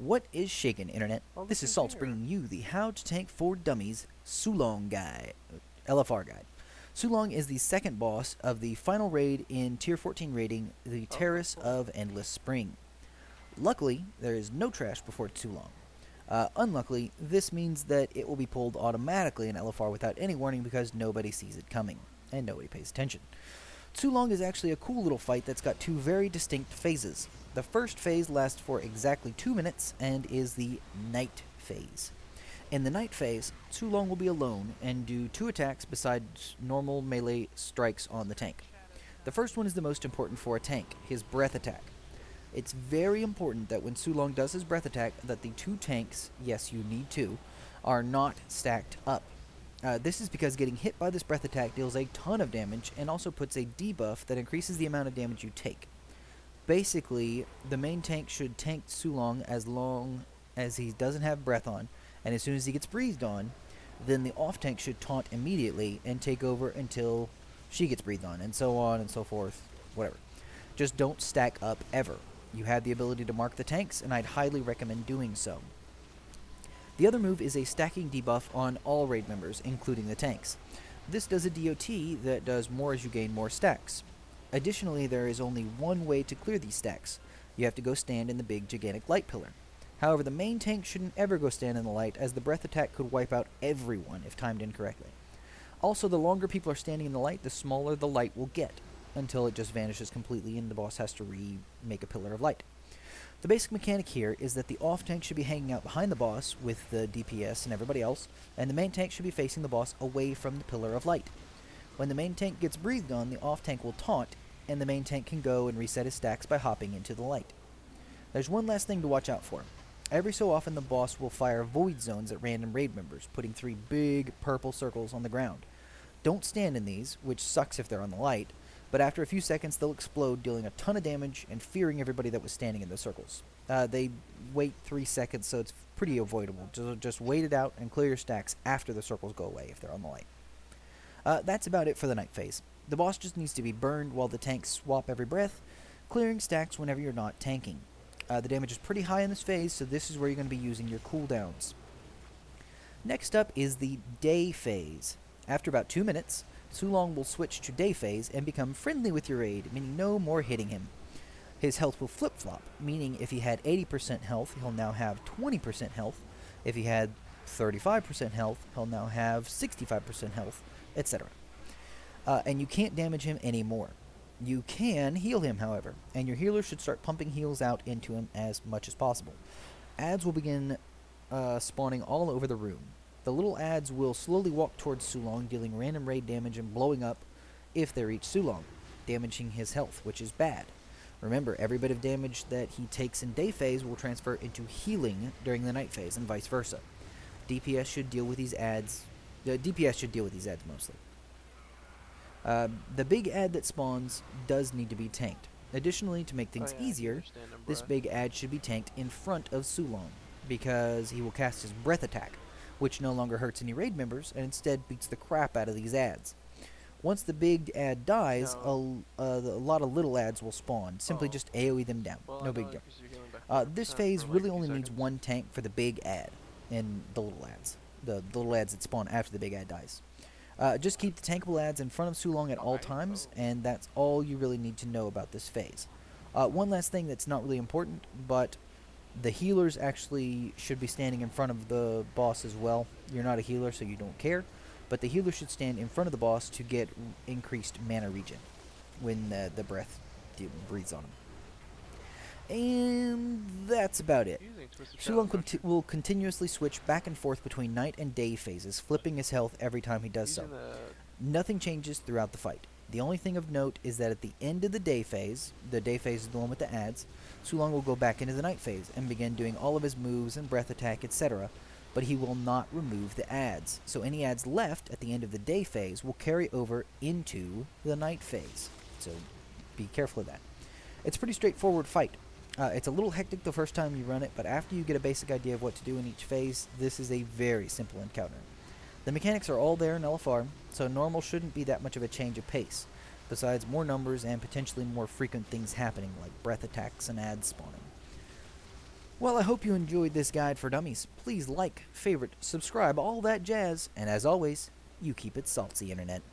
What is shaken, Internet? This is Salt's bringing you the How to Tank for Dummies Tsulong Guide, LFR Guide. Tsulong is the second boss of the final raid in Tier 14 rating, the Terrace of Endless Spring. Luckily, there is no trash before Tsulong. Unluckily, this means that it will be pulled automatically in LFR without any warning because nobody sees it coming, and nobody pays attention. Tsulong is actually a cool little fight that's got two very distinct phases. The first phase lasts for exactly 2 minutes and is the night phase. In the night phase, Tsulong will be alone and do 2 attacks besides normal melee strikes on the tank. The first one is the most important for a tank, his breath attack. It's very important that when Tsulong does his breath attack that the 2 tanks, yes you need 2, are not stacked up. This is because getting hit by this breath attack deals a ton of damage and also puts a debuff that increases the amount of damage you take. Basically, the main tank should tank Tsulong as long as he doesn't have breath on, and as soon as he gets breathed on, then the off tank should taunt immediately and take over until she gets breathed on, and so on and so forth, whatever. Just don't stack up ever. You have the ability to mark the tanks, and I'd highly recommend doing so. The other move is a stacking debuff on all raid members, including the tanks. This does a DOT that does more as you gain more stacks. Additionally, there is only one way to clear these stacks. You have to go stand in the big gigantic light pillar. However, the main tank shouldn't ever go stand in the light, as the breath attack could wipe out everyone if timed incorrectly. Also, the longer people are standing in the light, the smaller the light will get, until it just vanishes completely and the boss has to remake a pillar of light. The basic mechanic here is that the off tank should be hanging out behind the boss with the DPS and everybody else, and the main tank should be facing the boss away from the pillar of light. When the main tank gets breathed on, the off tank will taunt, and the main tank can go and reset his stacks by hopping into the light. There's one last thing to watch out for. Every so often the boss will fire void zones at random raid members, putting 3 big purple circles on the ground. Don't stand in these, which sucks if they're on the light, but after a few seconds they'll explode, dealing a ton of damage and fearing everybody that was standing in the circles. They wait 3 seconds, so it's pretty avoidable. Just wait it out and clear your stacks after the circles go away if they're on the light. That's about it for the night phase. The boss just needs to be burned while the tanks swap every breath, clearing stacks whenever you're not tanking. The damage is pretty high in this phase, so this is where you're going to be using your cooldowns. Next up is the day phase. After about 2 minutes, Tsulong will switch to day phase and become friendly with your raid, meaning no more hitting him. His health will flip-flop, meaning if he had 80% health, he'll now have 20% health. If he had 35% health, he'll now have 65% health, etc. And you can't damage him anymore. You can heal him, however, and your healer should start pumping heals out into him as much as possible. Ads will begin spawning all over the room. The little ads will slowly walk towards Tsulong, dealing random raid damage and blowing up if they reach Tsulong, damaging his health, which is bad. Remember, every bit of damage that he takes in day phase will transfer into healing during the night phase, and vice versa. DPS should deal with these ads. DPS should deal with these ads mostly. The big ad that spawns does need to be tanked. Additionally, to make things easier, this big ad should be tanked in front of Tsulong, because he will cast his breath attack, which no longer hurts any raid members and instead beats the crap out of these ads. Once the big ad dies, a lot of little ads will spawn. Simply just AoE them down. No big deal. This phase really only needs 1 tank for the big ad and the little ads. The little ads that spawn after the big ad dies. Just keep the tankable ads in front of Tsulong at all times, and that's all you really need to know about this phase. One last thing that's not really important, but the healers actually should be standing in front of the boss as well. You're not a healer, so you don't care, but the healer should stand in front of the boss to get increased mana regen when the breath breathes on him. And that's about it. Tsulong will continuously switch back and forth between night and day phases, flipping his health every time he does so. Nothing changes throughout the fight. The only thing of note is that at the end of the day phase is the one with the ads, Tsulong will go back into the night phase and begin doing all of his moves and breath attack, etc., but he will not remove the ads. So any ads left at the end of the day phase will carry over into the night phase. So be careful of that. It's a pretty straightforward fight. It's a little hectic the first time you run it, but after you get a basic idea of what to do in each phase, this is a very simple encounter. The mechanics are all there in LFR, so normal shouldn't be that much of a change of pace, besides more numbers and potentially more frequent things happening, like breath attacks and ads spawning. Well, I hope you enjoyed this guide for dummies. Please like, favorite, subscribe, all that jazz, and as always, you keep it salty, Internet.